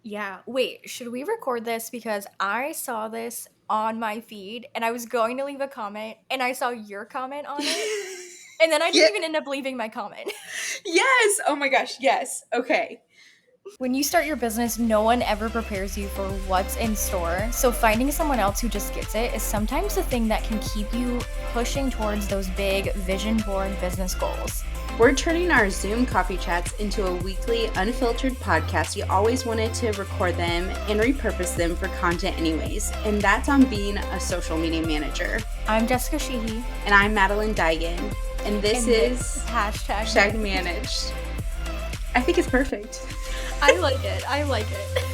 Yeah. Wait, should we record this? Because I saw this on my feed and I was going to leave a comment and I saw your comment on it. And then I Yeah. didn't even end up leaving my comment. Yes. Oh my gosh. Yes. Okay. When you start your business, no one ever prepares you for what's in store. So finding someone else who just gets it is sometimes the thing that can keep you pushing towards those big vision board business goals. We're turning our Zoom coffee chats into a weekly, unfiltered podcast. You always wanted to record them and repurpose them for content anyways. And that's on being a social media manager. I'm Jessica Sheehy. And I'm Madeline Daigan. And this is hashtag managed. I think it's perfect. I like it. I like it.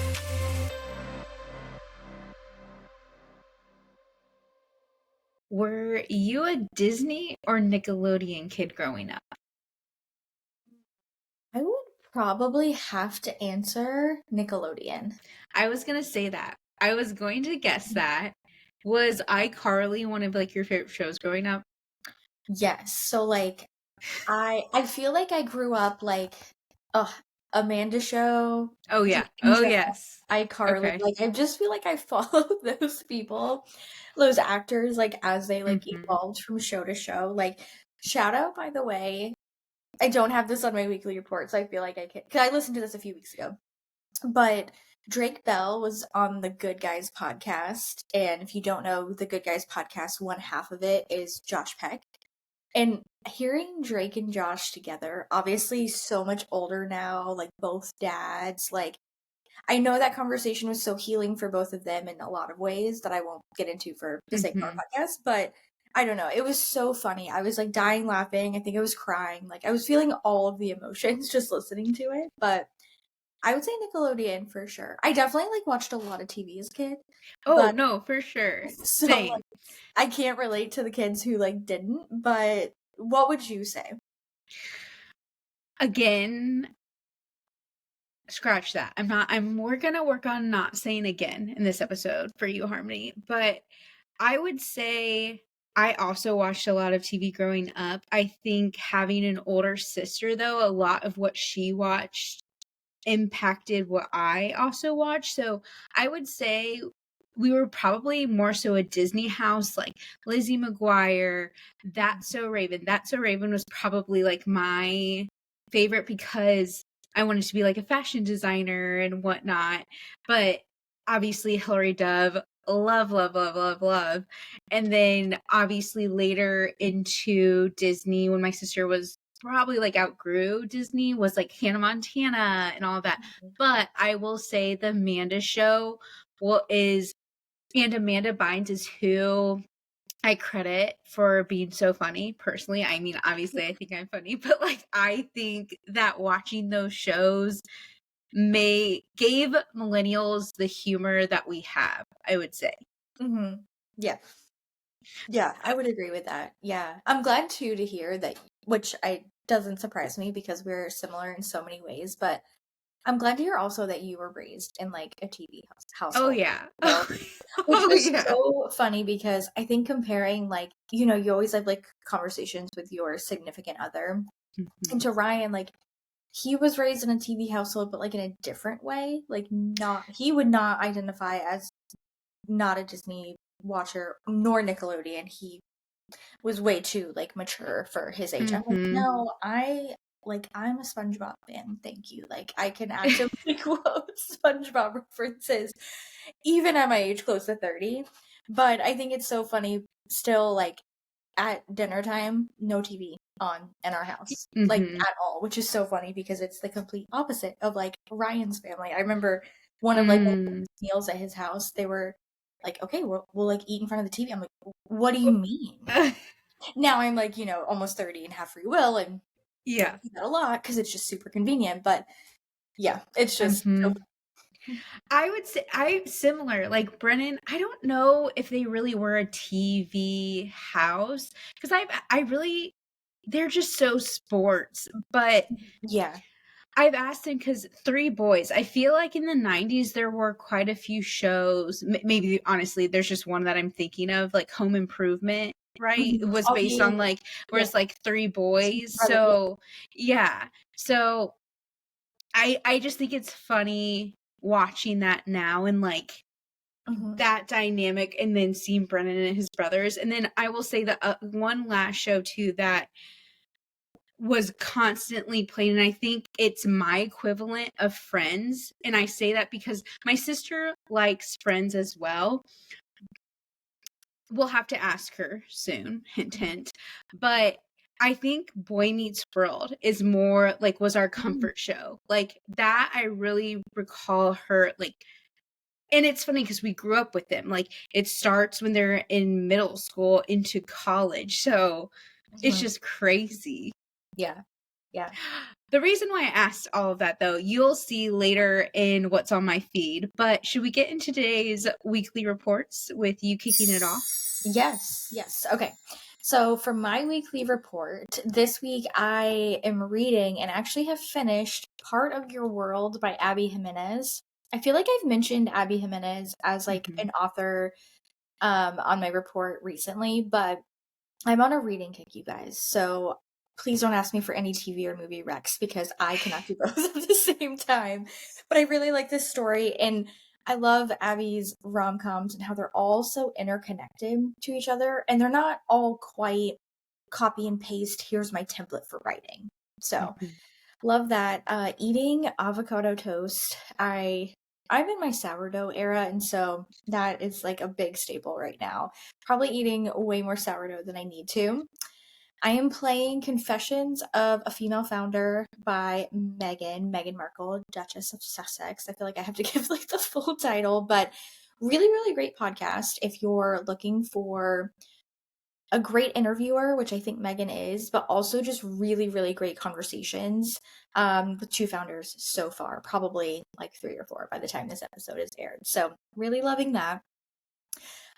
Were you a Disney or Nickelodeon kid growing up? I would probably have to answer Nickelodeon. I was going to say that. I was going to guess that. Was iCarly one of like your favorite shows growing up? Yes. So like I feel like I grew up like Amanda Show. Oh yeah. Ginger, Oh yes. iCarly. Okay. Like I just feel like I followed those people, those actors, like as they like evolved from show to show. Like shout out, by the way. I don't have this on my weekly report, so I feel like I can. Cause I listened to this a few weeks ago, but Drake Bell was on the Good Guys podcast, and if you don't know the Good Guys podcast, one half of it is Josh Peck. And hearing Drake and Josh together, obviously so much older now, like both dads, like I know that conversation was so healing for both of them in a lot of ways that I won't get into for the sake of our podcast, but I don't know. It was so funny. I was like dying laughing. I think I was crying. Like I was feeling all of the emotions just listening to it, but I would say Nickelodeon for sure. I definitely like watched a lot of TV as a kid. Oh no, for sure. So Same. like, I can't relate to the kids who like didn't, but what would you say? Again, scratch that. We're gonna work on not saying again in this episode for you, Harmony. But I would say I also watched a lot of TV growing up. I think having an older sister, though, a lot of what she watched impacted what I also watched. So I would say we were probably more so a Disney house, like Lizzie McGuire, That's So Raven. That's So Raven was probably like my favorite because I wanted to be like a fashion designer and whatnot. But obviously Hilary Duff, love, love, love, love, love. And then obviously later into Disney when my sister was probably like outgrew Disney was like Hannah Montana and all of that. But I will say the Amanda show and Amanda Bynes is who I credit for being so funny personally. I mean, obviously I think I'm funny, but like I think that watching those shows gave millennials the humor that we have, I would say. Mm-hmm. Yeah, I would agree with that. Yeah. I'm glad too to hear that, which I doesn't surprise me because we're similar in so many ways, but I'm glad to hear also that you were raised in like a TV household. Oh yeah. So, which is so funny because I think comparing like, you always have like conversations with your significant other. And to Ryan, like he was raised in a TV household, but like in a different way. Like he would not identify as not a Disney watcher nor Nickelodeon. He was way too like mature for his age. I'm like, no, I'm a SpongeBob fan. Thank you. Like I can actively quote SpongeBob references even at my age close to 30. But I think it's so funny still like at dinner time, no TV on in our house. Like at all, which is so funny because it's the complete opposite of like Ryan's family. I remember one of like my meals at his house, they were like, okay, we'll like eat in front of the TV. I'm like, what do you mean? Now I'm like, almost 30 and have free will and yeah, do that a lot because it's just super convenient. But yeah, it's just so I would say I'm similar. Like Brennan, I don't know if they really were a TV house because they're just so sports. But yeah, I've asked him because 3 boys. I feel like in the 90s there were quite a few shows. Maybe honestly, there's just one that I'm thinking of, like Home Improvement. Right, it was based on like where it's like 3 boys. So yeah, so I just think it's funny watching that now and like that dynamic, and then seeing Brennan and his brothers. And then I will say that one last show too that was constantly played, and I think it's my equivalent of Friends, and I say that because my sister likes Friends as well. We'll have to ask her soon, hint hint, but I think Boy Meets World is more like was our comfort show. Like that I really recall her like. And it's funny because we grew up with them. Like it starts when they're in middle school into college. So it's just crazy. Yeah. Yeah. The reason why I asked all of that, though, you'll see later in what's on my feed. But should we get into today's weekly reports with you kicking it off? Yes. Okay. So for my weekly report, this week I am reading and actually have finished Part of Your World by Abby Jimenez. I feel like I've mentioned Abby Jimenez as like an author on my report recently, but I'm on a reading kick, you guys. So please don't ask me for any TV or movie recs because I cannot do both at the same time. But I really like this story, and I love Abby's rom-coms and how they're all so interconnected to each other, and they're not all quite copy and paste, here's my template for writing. So love that. Eating avocado toast. I'm in my sourdough era, and so that is like a big staple right now. Probably eating way more sourdough than I need to. I am playing Confessions of a Female Founder by Meghan Markle, Duchess of Sussex. I feel like I have to give like the full title, but really, really great podcast if you're looking for a great interviewer, which I think Meghan is, but also just really, really great conversations with two founders so far, probably like 3 or 4 by the time this episode is aired. So really loving that.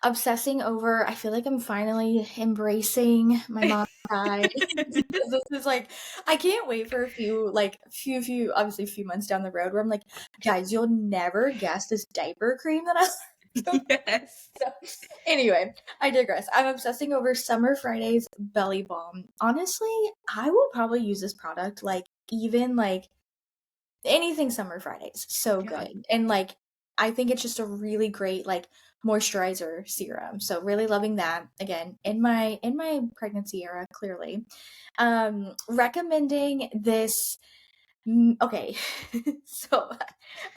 Obsessing over, I feel like I'm finally embracing my mom's side. This is like, I can't wait for a few obviously a few months down the road where I'm like, guys, you'll never guess this diaper cream that I Yes. So, anyway, I digress. I'm obsessing over Summer Fridays Belly Balm. Honestly, I will probably use this product like even like anything Summer Fridays. So good. And like I think it's just a really great like moisturizer serum. So really loving that. Again, in my pregnancy era, clearly. Recommending this okay. So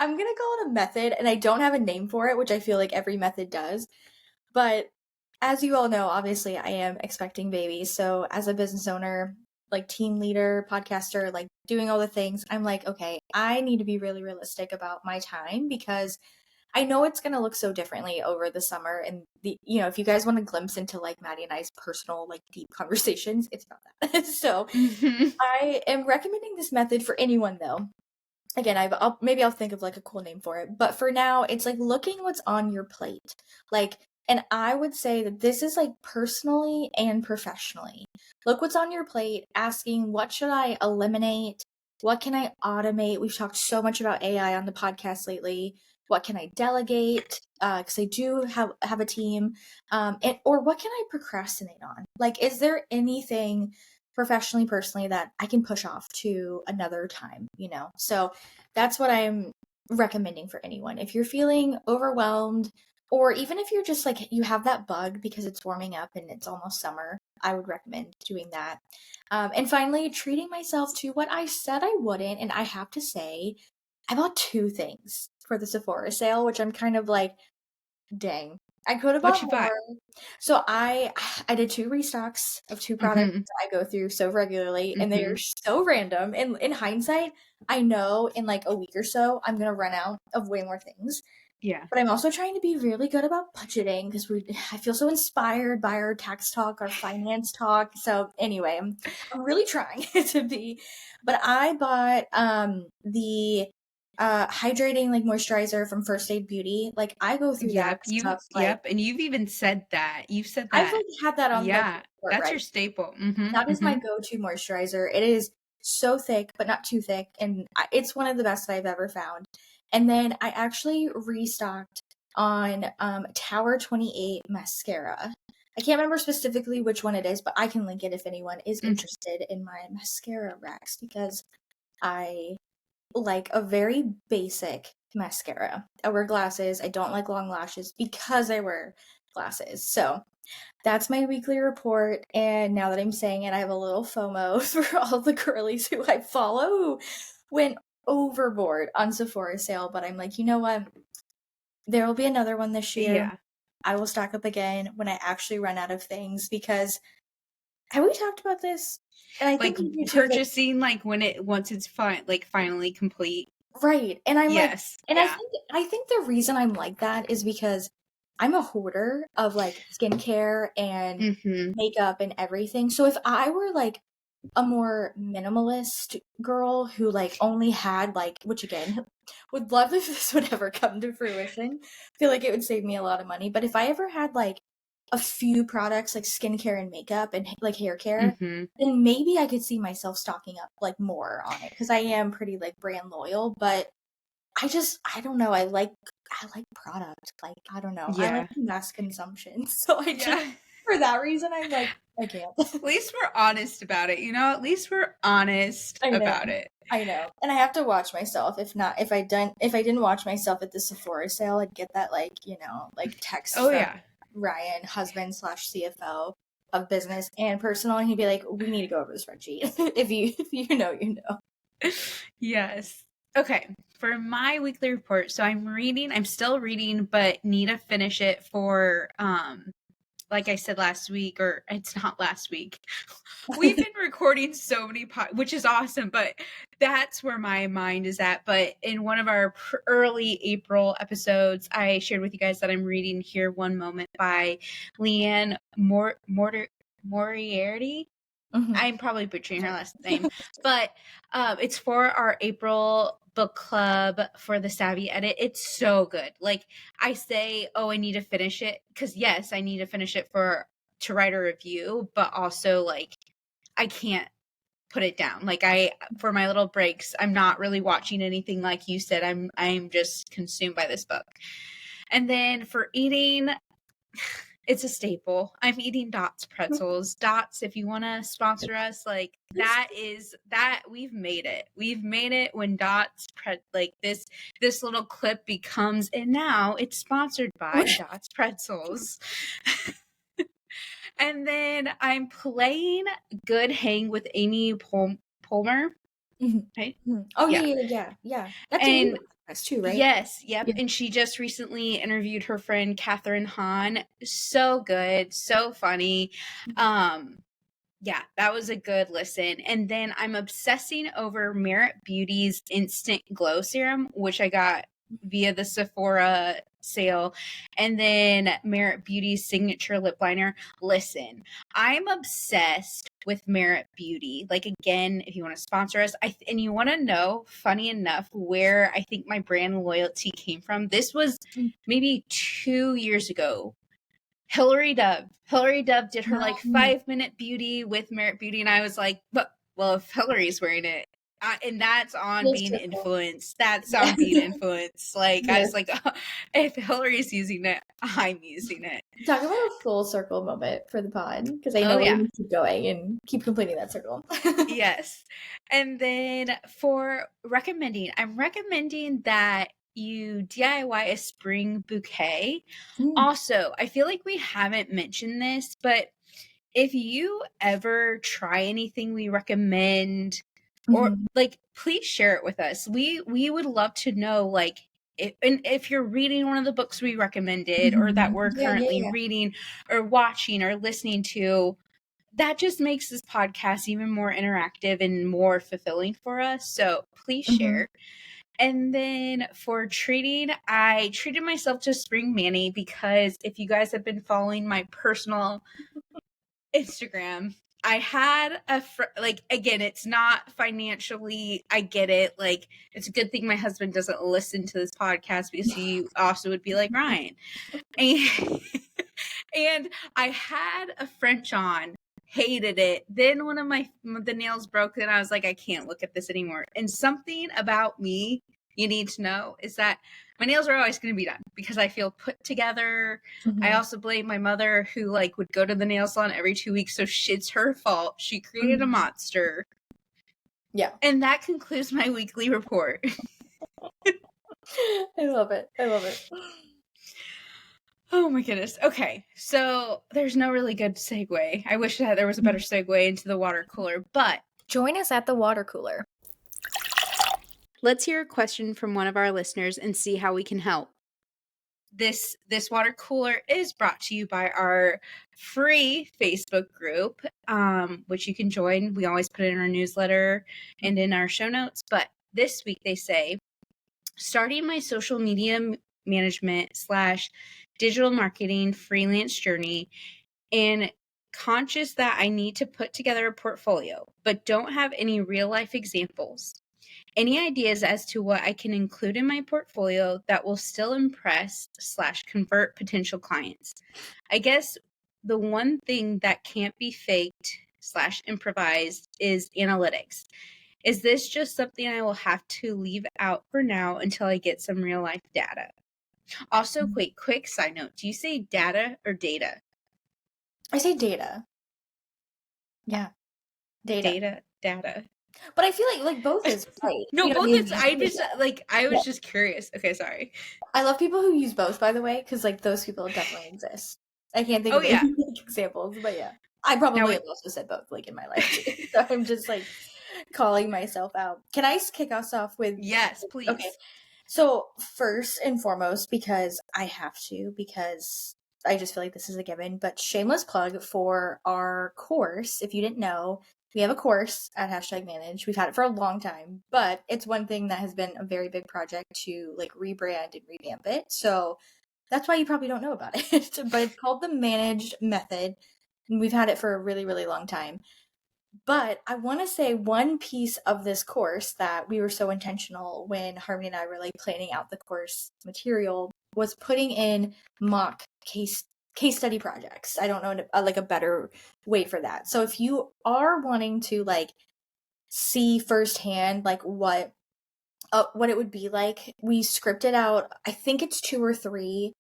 I'm gonna call it a method, and I don't have a name for it, which I feel like every method does. But as you all know, obviously I am expecting babies. So as a business owner, like team leader, podcaster, like doing all the things, I'm like, okay, I need to be really realistic about my time because I know it's going to look so differently over the summer. And if you guys want a glimpse into like Maddie and I's personal, like deep conversations, it's about that. So I am recommending this method for anyone though. Again, I'll think of like a cool name for it. But for now, it's like looking what's on your plate. Like, and I would say that this is like personally and professionally. Look what's on your plate, asking what should I eliminate? What can I automate? We've talked so much about AI on the podcast lately. What can I delegate? Because I do have a team. Or what can I procrastinate on? Like, is there anything professionally, personally that I can push off to another time, So that's what I'm recommending for anyone. If you're feeling overwhelmed, or even if you're just like, you have that bug because it's warming up and it's almost summer, I would recommend doing that. And finally, treating myself to what I said I wouldn't. And I have to say, I bought 2 things for the Sephora sale, which I'm kind of like, dang. I could have bought more. So I did 2 restocks of 2 products I go through so regularly, and they are so random. And in hindsight, I know in like a week or so, I'm going to run out of way more things. Yeah. But I'm also trying to be really good about budgeting because I feel so inspired by our tax talk, our finance talk. So anyway, I'm really trying to be. But I bought the hydrating like moisturizer from First Aid Beauty. Like I go through that stuff. And you've even said that. You've said I've that. like had that on. Yeah, like, that's your staple. That is my go-to moisturizer. It is so thick, but not too thick, and it's one of the best I've ever found. And then I actually restocked on Tower 28 mascara. I can't remember specifically which one it is, but I can link it if anyone is interested in my mascara racks because I like a very basic mascara. I wear glasses. I don't like long lashes because I wear glasses. So that's my weekly report. And now that I'm saying it, I have a little FOMO for all the girlies who I follow who went overboard on Sephora sale. But I'm like, you know what? There will be another one this year. Yeah. I will stock up again when I actually run out of things, because have we talked about this? And I Like think you too, purchasing like once it's finally complete. right. And I'm Yes. like, and Yeah. I think the reason I'm like that is because I'm a hoarder of like skincare and Mm-hmm. makeup and everything. So if I were like a more minimalist girl who like only had like, which again, would love if this would ever come to fruition. Feel like it would save me a lot of money. But if I ever had like a few products like skincare and makeup and like hair care, Mm-hmm. then maybe I could see myself stocking up like more on it, because I am pretty like brand loyal. But I don't know. I like product. Like, I don't know. I like Yeah. mass consumption. So I just, Yeah. for that reason, I'm like, I can't. At least we're honest about it, you know? At least we're honest I know. about it. I know. And I have to watch myself. If not, if I didn't watch myself at the Sephora sale, I'd get that like, like text Oh from yeah. Ryan, husband / CFO of business and personal, and he'd be like, we need to go over the spreadsheet. if you know, you know. Yes. Okay. For my weekly report, so I'm still reading, but need to finish it for like I said last week, or it's not last week. We've been recording so many which is awesome, but that's where my mind is at. But in one of our early April episodes, I shared with you guys that I'm reading Here One Moment by Leanne Moriarty. Mm-hmm. I'm probably butchering her last name, but it's for our April book club for the Savvy Edit. It's so good. Like, I say, oh, I need to finish it, because yes, I need to finish it to write a review, but also like I can't put it down. Like, for my little breaks, I'm not really watching anything like you said. I'm just consumed by this book. And then for eating, it's a staple. I'm eating Dots pretzels. Dots, if you want to sponsor us, like that we've made it. We've made it when Dots like this little clip becomes, and now it's sponsored by Dots pretzels. And then I'm playing Good Hang with Amy Palmer. Right? Oh yeah. That's a new podcast too, right? Yes, yep. Yeah. And she just recently interviewed her friend Catherine Hahn. So good, so funny. Yeah, that was a good listen. And then I'm obsessing over Merit Beauty's Instant Glow Serum, which I got via the Sephora sale, and then Merit Beauty's Signature Lip Liner. Listen, I'm obsessed with Merit Beauty. Like, again, if you want to sponsor us, and you want to know, funny enough, where I think my brand loyalty came from, this was maybe 2 years ago. Hilary Dubb did her like 5-minute beauty with Merit Beauty, and I was like, well, if Hilary's wearing it, and that's on being influenced. That's on being influenced. Like, I was like, oh, if Hilary's using it, I'm using it. Talk about a full circle moment for the pod, because I know we're going to keep going and keep completing that circle. Yes. And then for recommending, I'm recommending that you DIY a spring bouquet. Also, I feel like we haven't mentioned this, but if you ever try anything we recommend, or like, please share it with us. We would love to know, like, if you're reading one of the books we recommended, or that we're currently reading or watching or listening to, that just makes this podcast even more interactive and more fulfilling for us. So please share. And then for treating, I treated myself to spring mani, because if you guys have been following my personal Instagram, I had like, again, it's not financially, I get it. Like, it's a good thing my husband doesn't listen to this podcast, because he also would be like, Ryan. And I had a French on, hated it. Then one of the nails broke, and I was like, I can't look at this anymore. And something about me you need to know is that my nails are always going to be done, because I feel put together. I also blame my mother, who like would go to the nail salon every 2 weeks, so it's her fault. She created a monster. Yeah. And that concludes my weekly report. I love it. I love it. Oh my goodness. Okay. So there's no really good segue. I wish that there was a better segue into the water cooler, but join us at the water cooler. Let's hear a question from one of our listeners and see how we can help. This water cooler is brought to you by our free Facebook group, which you can join. We always put it in our newsletter and in our show notes. But this week they say, starting my social media management / digital marketing freelance journey, and conscious that I need to put together a portfolio, but don't have any real life examples. Any ideas as to what I can include in my portfolio that will still impress / convert potential clients? I guess the one thing that can't be faked / improvised is analytics. Is this just something I will have to leave out for now until I get some real life data? Also, quick side note. Do you say data or data? I say data. Yeah. Data. But I feel like both is right. No, you know both what is. I was just curious. Okay, sorry. I love people who use both, by the way, because like those people definitely exist. I can't think of yeah. any examples, but yeah, I probably have also said both, like in my life too. So I'm just like calling myself out. Can I kick us off with? Yes, please. Okay. So first and foremost, because I have to, because I just feel like this is a given, but shameless plug for our course. If you didn't know, we have a course at #manage. We've had it for a long time, but it's one thing that has been a very big project to like rebrand and revamp it. So that's why you probably don't know about it, but it's called the Managed Method. And we've had it for a really, really long time. But I want to say one piece of this course that we were so intentional when Harmony and I were like planning out the course material was putting in mock case study projects. I don't know like a better way for that. So if you are wanting to like see firsthand like what it would be like, we scripted out, I think it's 2 or 3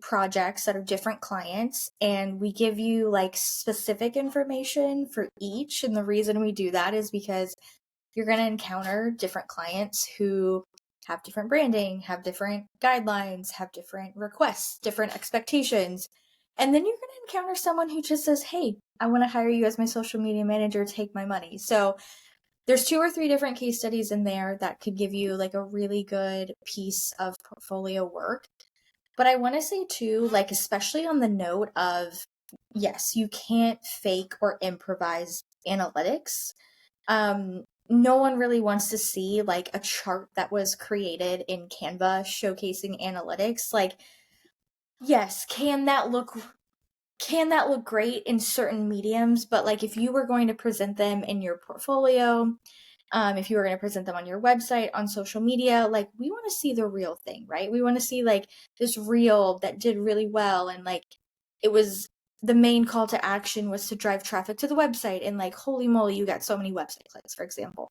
projects that are different clients, and we give you like specific information for each. And the reason we do that is because you're going to encounter different clients who have different branding, have different guidelines, have different requests, different expectations. And then you're going to encounter someone who just says, hey, I want to hire you as my social media manager, take my money. So there's 2 or 3 different case studies in there that could give you like a really good piece of portfolio work. But I want to say too, like, especially on the note of, yes, you can't fake or improvise analytics. No one really wants to see like a chart that was created in Canva showcasing analytics. Like, yes, can that look great in certain mediums? But like, if you were going to present them in your portfolio, if you were going to present them on your website, on social media, like we want to see the real thing, right? We want to see like this reel that did really well, and like it was the main call to action was to drive traffic to the website, and like holy moly, you got so many website clicks, for example.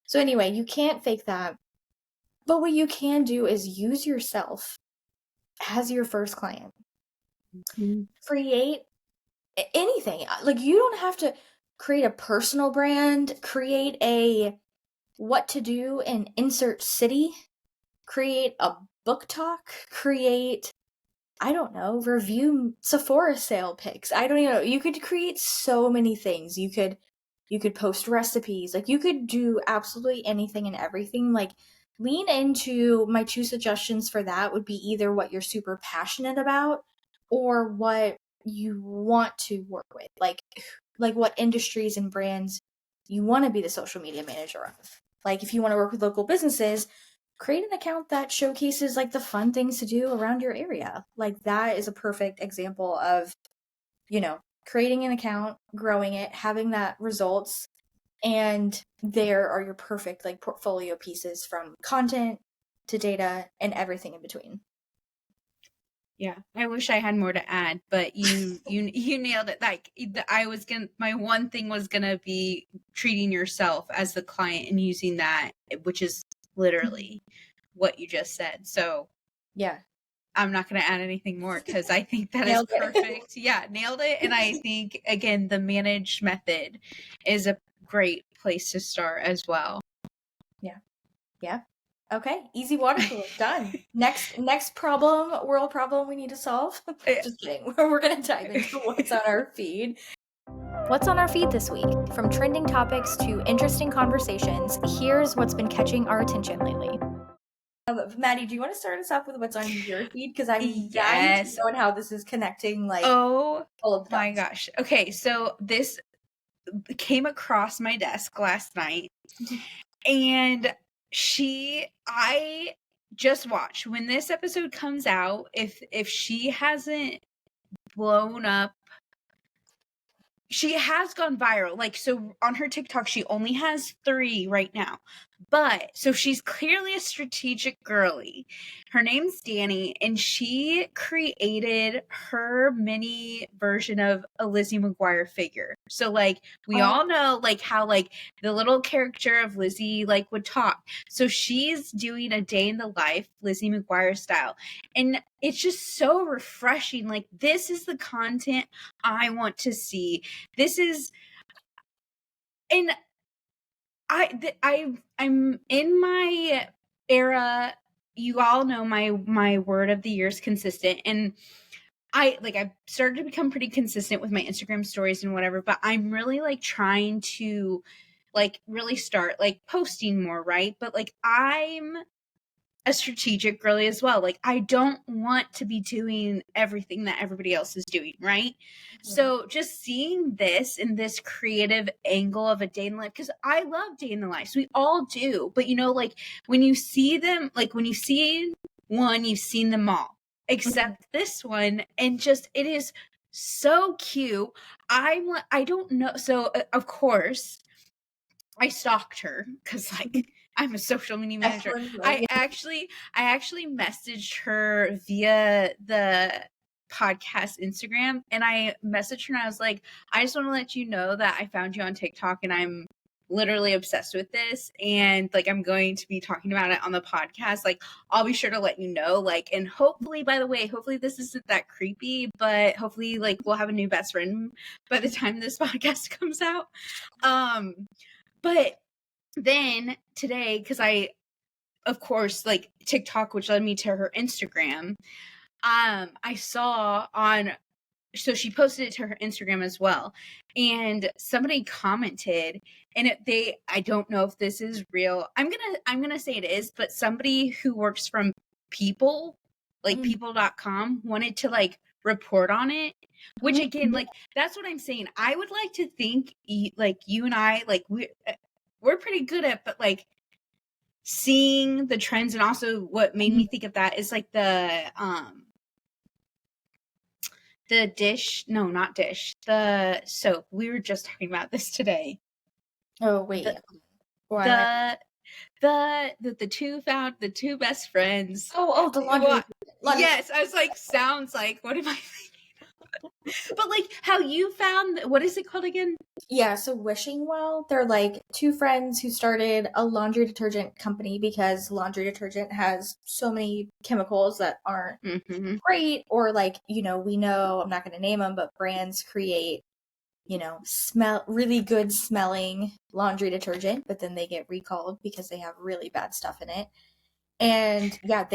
So anyway, you can't fake that. But what you can do is use yourself as your first client. Mm-hmm. Create anything. Like you don't have to create a personal brand, create a what to do and insert city, create a book talk, create, I don't know, review Sephora sale pics. I don't even know. You could create so many things. You could post recipes. Like you could do absolutely anything and everything. Like lean into my 2 suggestions for that would be either what you're super passionate about or what you want to work with. Like what industries and brands you want to be the social media manager of. Like if you want to work with local businesses, create an account that showcases like the fun things to do around your area. Like that is a perfect example of, creating an account, growing it, having that results, and there are your perfect like portfolio pieces from content to data and everything in between. Yeah, I wish I had more to add, but you nailed it. Like my one thing was gonna be treating yourself as the client and using that, which is literally what you just said. So yeah, I'm not gonna add anything more because I think that is perfect. Yeah, nailed it. And I think again, the managed method is a great place to start as well. Yeah. Okay, easy water cooler, done. Next world problem we need to solve. Just kidding. We're gonna dive into what's on our feed. What's on our feed this week? From trending topics to interesting conversations, here's what's been catching our attention lately. Maddie, do you want to start us off with what's on your feed? Because I'm dying to know how this is connecting, like, all of the my dots. gosh. Okay, so this came across my desk last night, and I just watched when this episode comes out. If she hasn't blown up, she has gone viral. Like, so on her TikTok, she only has 3 right now. But so she's clearly a strategic girly. Her name's Danny, and she created her mini version of a Lizzie McGuire figure. So like we all know like how like the little character of Lizzie like would talk. So she's doing a day in the life Lizzie McGuire style. And it's just so refreshing. Like, this is the content I want to see. This is, and I'm in my era. You all know my word of the year is consistent, and I've started to become pretty consistent with my Instagram stories and whatever, but I'm really like trying to like really start like posting more, right? But like I'm a strategic girly as well. Like, I don't want to be doing everything that everybody else is doing, right? Mm-hmm. So just seeing this and this creative angle of a day in the life, because I love day in the life. So we all do. But, you know, like when you see them, like when you see one, you've seen them all, except this one. And just, it is so cute. I don't know. So, of course, I stalked her because like I'm a social media manager. I actually messaged her via the podcast Instagram, and I messaged her and I was like, I just want to let you know that I found you on TikTok and I'm literally obsessed with this, and like I'm going to be talking about it on the podcast. Like, I'll be sure to let you know. Like, and hopefully, by the way, hopefully this isn't that creepy, but hopefully like we'll have a new best friend by the time this podcast comes out. But then today, because I, of course, like TikTok, which led me to her Instagram, I saw so she posted it to her Instagram as well. And somebody commented, and I don't know if this is real. I'm gonna say it is, but somebody who works from People, like people.com, wanted to like report on it. Which again, like that's what I'm saying. I would like to think like you and I, like we're pretty good at, but like seeing the trends. And also what made me think of that is like the soap. We were just talking about this today. Oh wait. The two best friends. The laundry. Yes, I was like, sounds like, what am I thinking? But like how you found, what is it called again? Yeah, so Wishing Well, they're like 2 friends who started a laundry detergent company because laundry detergent has so many chemicals that aren't great, or like, you know, we know, I'm not going to name them, but brands create, you know, really good smelling laundry detergent, but then they get recalled because they have really bad stuff in it. And yeah,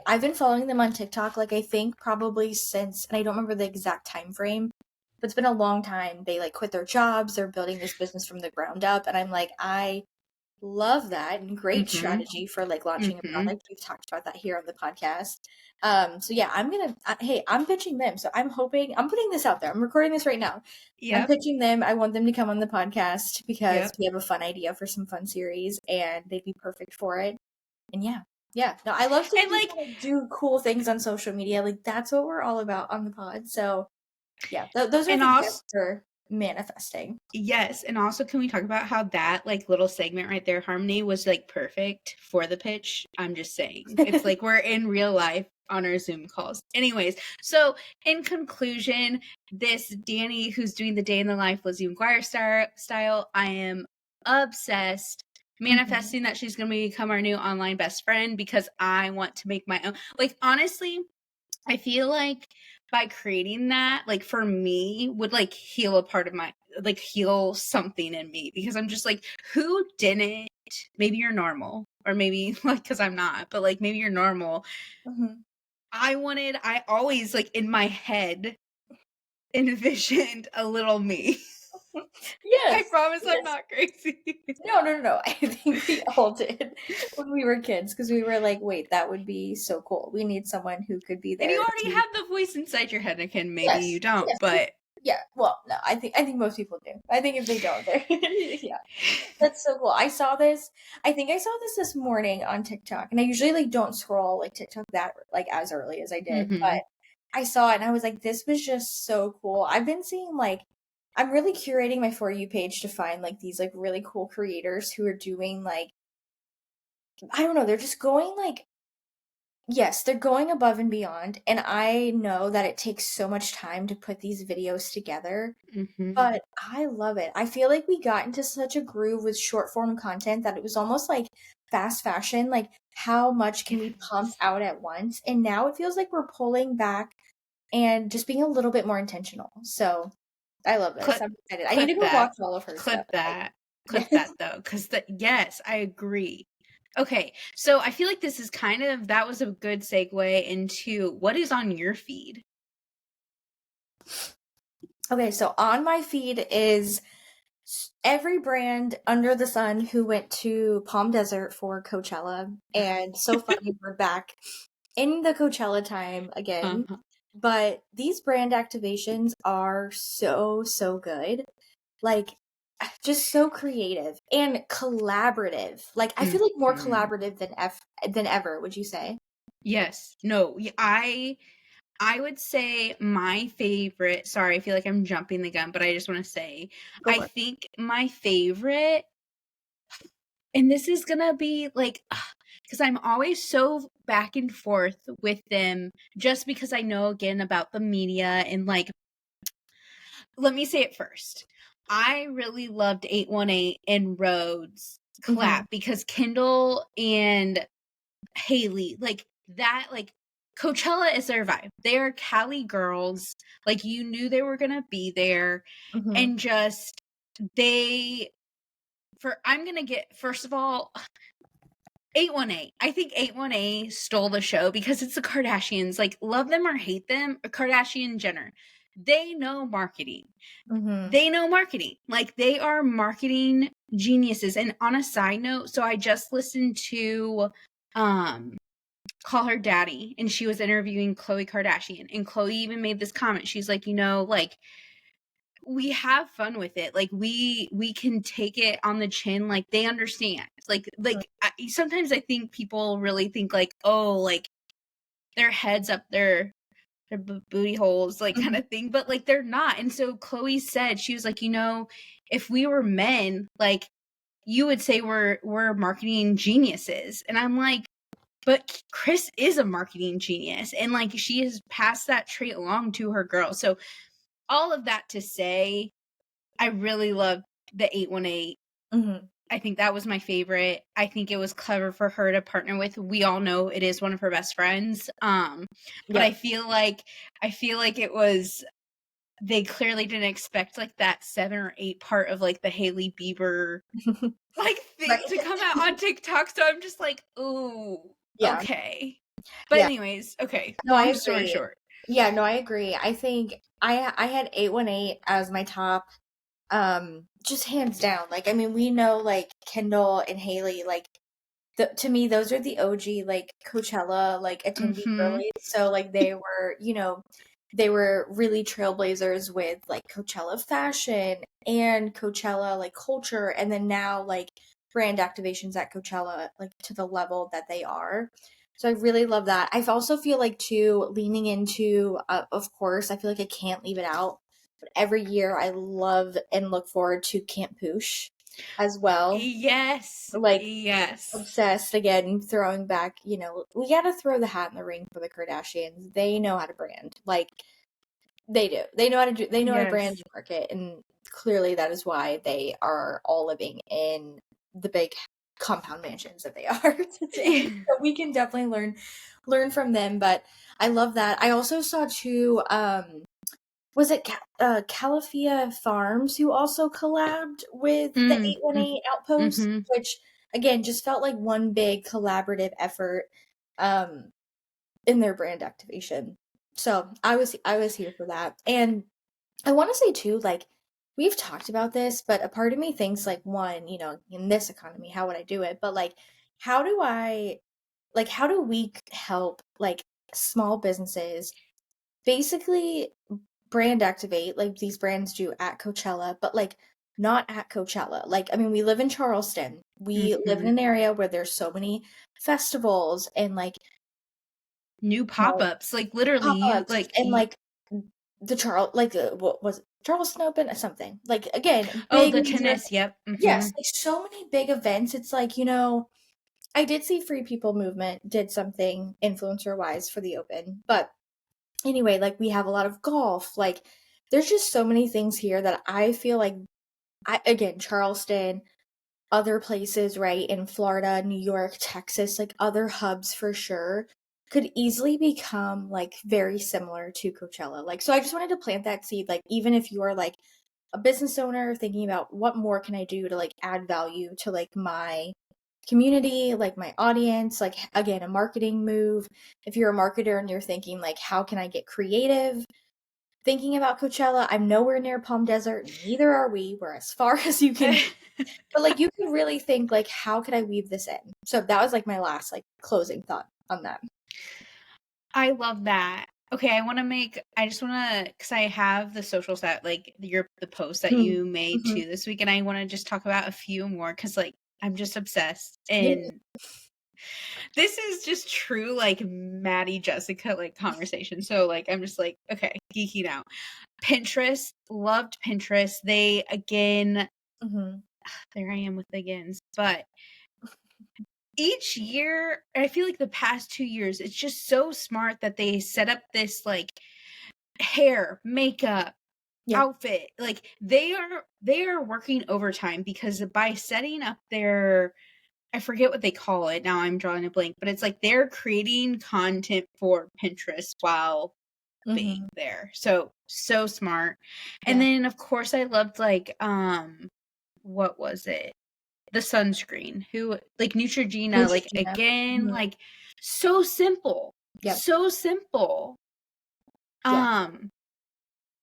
I've been following them on TikTok, like I think probably since, and I don't remember the exact time frame, but it's been a long time. They like quit their jobs, they're building this business from the ground up, and I'm like, I love that, and great strategy for like launching a product. We've talked about that here on the podcast. So yeah, I'm pitching them. So I'm putting this out there. I'm recording this right now. Yep. I'm pitching them. I want them to come on the podcast because we have a fun idea for some fun series, and they'd be perfect for it. And yeah, no, I love to like do cool things on social media. Like that's what we're all about on the pod. So yeah, those are things for manifesting. Yes, and also can we talk about how that like little segment right there, Harmony, was like perfect for the pitch? I'm just saying, it's like we're in real life on our Zoom calls. Anyways, so in conclusion, this Danny, who's doing the day in the life Lizzie McGuire style, I am obsessed. Manifesting that she's going to become our new online best friend because I want to make my own. Like, honestly, I feel like by creating that, like for me, would like heal a part of my, like heal something in me, because I'm just like, who didn't maybe you're normal, or maybe like, because I'm not, but like maybe you're normal. Mm-hmm. I always like in my head envisioned a little me. I Yes. promise I'm Yes. not crazy. No. I think we all did when we were kids, because we were like, wait, that would be so cool. We need someone who could be And there you already to. have the voice inside your head, again. Maybe Yes. you don't, Yes. but Yeah. Well, no, I think most people do. I think if they don't, they're yeah. That's so cool. I saw this. I think I saw this morning on TikTok, and I usually like don't scroll like TikTok that like as early as I did, Mhm. but I saw it and I was like, this was just so cool. I've been seeing like I'm really curating my For You page to find like these like really cool creators who are doing like I don't know, they're just going like yes, they're going above and beyond, and I know that it takes so much time to put these videos together. Mhm. But I love it. I feel like we got into such a groove with short form content that it was almost like fast fashion. Like, how much can we pump Yes. out at once? And now it feels like we're pulling back and just being a little bit more intentional. So I love this. Clip I'm excited. I need to clip go that. watch all of her Clip stuff. that. Yes. Clip that though, because yes, I agree. Okay, so I feel like this is kind of that was a good segue into what is on your feed. Okay, so on my feed is every brand under the sun who went to Palm Desert for Coachella. And so funny, we're back in the Coachella time again. Uh-huh. But these brand activations are so, so good. Like, just so creative and collaborative. Like, I feel like more Mhm. collaborative than ever, would you say? Yes. No, I would say my favorite, sorry, I feel like I'm jumping the gun, but I just want to say, Go I for it. think my favorite, and this is gonna be like, because I'm always so back and forth with them, just because I know again about the media and like, let me say it first. I really loved 818 and Rhodes Mm-hmm. collab because Kendall and Haley, like that, like Coachella is their vibe. They're Cali girls. Like you knew they were gonna be there, Mm-hmm. and just they. I'm gonna get first of all 818. I think 818 stole the show because it's the Kardashians. Like love them or hate them, Kardashian Jenner. They know marketing. Mm-hmm. They know marketing. Like they are marketing geniuses. And on a side note, so I just listened to Call Her Daddy, and she was interviewing Khloe Kardashian, and Khloe even made this comment. She's like, like we have fun with it. Like we can take it on the chin. Like they understand. Sometimes I think people really think like, oh, like their heads up their booty holes, like kind Mm-hmm. of thing. But like they're not. And so Khloe said, she was like, if we were men, like you would say we're marketing geniuses. And I'm like, but Chris is a marketing genius, and like she has passed that trait along to her girls. So all of that to say, I really loved the 818. Mm-hmm. I think that was my favorite. I think it was clever for her to partner with. We all know it is one of her best friends. But Yep. I feel like it was, they clearly didn't expect like that 7 or 8 part of like the Hailey Bieber like thing Right. to come out on TikTok. So I'm just like, ooh, Yeah. okay. But Yeah. anyways, okay. No, I Long story agree. short. Yeah, no, I agree. I think I had 818 as my top, just hands down. Like, I mean, we know like Kendall and Haley, like to me, those are the OG like Coachella like attendee Mm-hmm. girlies. So like they were, they were really trailblazers with like Coachella fashion and Coachella like culture, and then now like brand activations at Coachella like to the level that they are. So I really love that. I also feel like too leaning into, of course, I feel like I can't leave it out. But every year I love and look forward to Camp Poosh as well. Yes. Like Yes. obsessed again, throwing back, we gotta throw the hat in the ring for the Kardashians. They know how to brand. Like they do. They know how to brand Yes. and market, and clearly that is why they are all living in the big compound mansions that they are today. So we can definitely learn from them. But I love that. I also saw too, was it Califia Farms who also collabed with the Mm, 818 Outpost, mm-hmm. which again, just felt like one big collaborative effort in their brand activation. So I was here for that. And I want to say too, like, we've talked about this, but a part of me thinks, like, one, in this economy, how would I do it? But like, how do I, how do we help like small businesses basically brand activate like these brands do at Coachella, but like not at Coachella? Like, I mean, we live in Charleston. We live in Mhm. an area where there's so many festivals and like New pop-ups, like literally you pop-ups and like what was it? Charleston Open or something. Like, again, oh, big the major, tennis, yep. yes, Mhm. like so many big events. It's like, I did see Free People Movement did something influencer wise for the Open. But anyway, like, we have a lot of golf. Like, there's just so many things here that I feel like again, Charleston, other places, right, in Florida, New York, Texas, like other hubs for sure, could easily become like very similar to Coachella. Like, so I just wanted to plant that seed, like, even if you are like a business owner thinking about what more can I do to like add value to like my community, like my audience, like, again, a marketing move. If you're a marketer and you're thinking like, how can I get creative? Thinking about Coachella, I'm nowhere near Palm Desert, neither are we. We're as far as you can, but like, you can really think like, how could I weave this in? So that was like my last like closing thought on that. I love that. Okay, I just wanna, because I have the social set, like the post that you made Mm-hmm. too this week, and I wanna just talk about a few more because like I'm just obsessed. Yeah. And this is just true like Maddie Jessica like conversation. So like I'm just like, okay, geeking out. Pinterest, loved Pinterest. They again, Mm-hmm. there I am with agains, but each year, I feel like the past 2 years, it's just so smart that they set up this like hair, makeup, Yeah. outfit. Like they are working overtime because by setting up their, I forget what they call it. Now I'm drawing a blank, but it's like they're creating content for Pinterest while being Mm-hmm. there. So smart. And Yeah. then of course I loved like what was it? The sunscreen. Who like Neutrogena, like Neutrogena. again, Mm-hmm. like so simple. Yep. So simple. Yeah. Um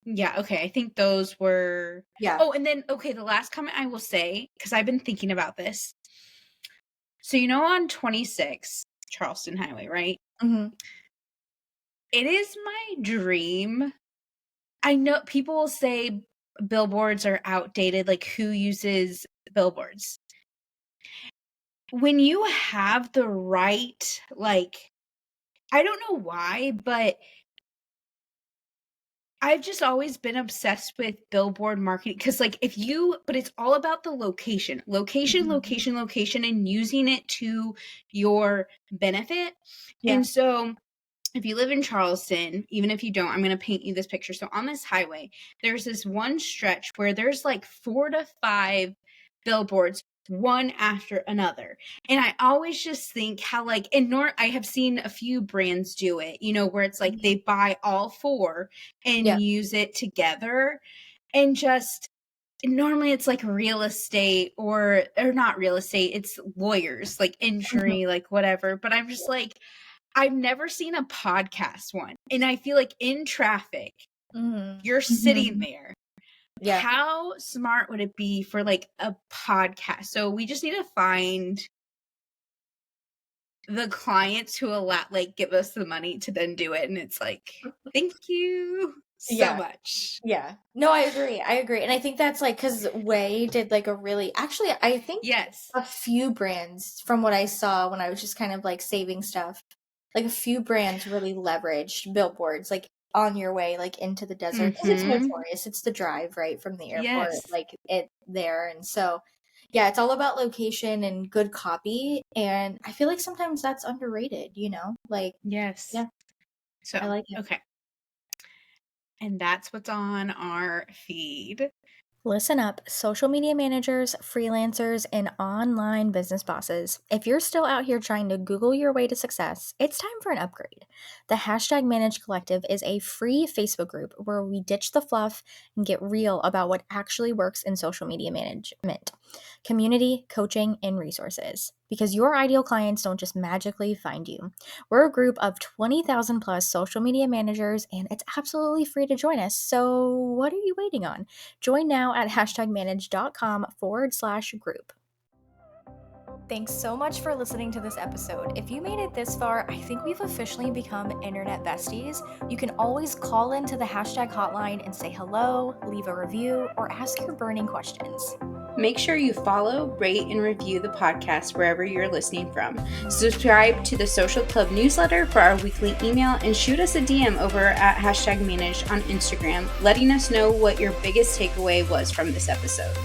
yeah, okay. I think those were Yeah. oh, and then okay, the last comment I will say, because I've been thinking about this. So on 26 Charleston Highway, right? Mm-hmm. It is my dream. I know people will say billboards are outdated, like who uses billboards? When you have the right, like, I don't know why, but I've just always been obsessed with billboard marketing because, like, but it's all about the location, location, Mm-hmm. location, location, and using it to your benefit. Yeah. And so, if you live in Charleston, even if you don't, I'm going to paint you this picture. So, on this highway, there's this one stretch where there's like 4 to 5 billboards, one after another. And I always just think how like, I have seen a few brands do it, where it's like they buy all 4 Yeah. and use it together. And just normally it's like real estate or not real estate, it's lawyers, like Mm-hmm. injury, like whatever. But I'm just like, I've never seen a podcast one. And I feel like in traffic, Mm-hmm. you're sitting Mm-hmm. there. Yeah. How smart would it be for like a podcast? So we just need to find the clients who give us the money to then do it. And it's like, thank you so Yeah. much. Yeah. No, I agree. I agree. And I think that's like, because Way did like actually, I think Yes. a few brands from what I saw when I was just kind of like saving stuff, like a few brands really leveraged billboards like on your way, like into the desert. Because it's Mm-hmm. notorious. It's the drive, right, from the airport, Yes. like it there. And so, yeah, it's all about location and good copy. And I feel like sometimes that's underrated, Like, Yes. yeah, So, I like it. okay. And that's what's on our feed. Listen up, social media managers, freelancers, and online business bosses. If you're still out here trying to Google your way to success, it's time for an upgrade. The hashtag Manage Collective is a free Facebook group where we ditch the fluff and get real about what actually works in social media management. community, coaching, and resources. Because your ideal clients don't just magically find you. We're a group of 20,000 plus social media managers, and it's absolutely free to join us. So what are you waiting on? Join now at #manage.com/group. Thanks so much for listening to this episode. If you made it this far, I think we've officially become internet besties. You can always call into the #hotline and say hello, leave a review, or ask your burning questions. Make sure you follow, rate, and review the podcast wherever you're listening from. Subscribe to the Social Club newsletter for our weekly email, and shoot us a DM over at #managed on Instagram, letting us know what your biggest takeaway was from this episode.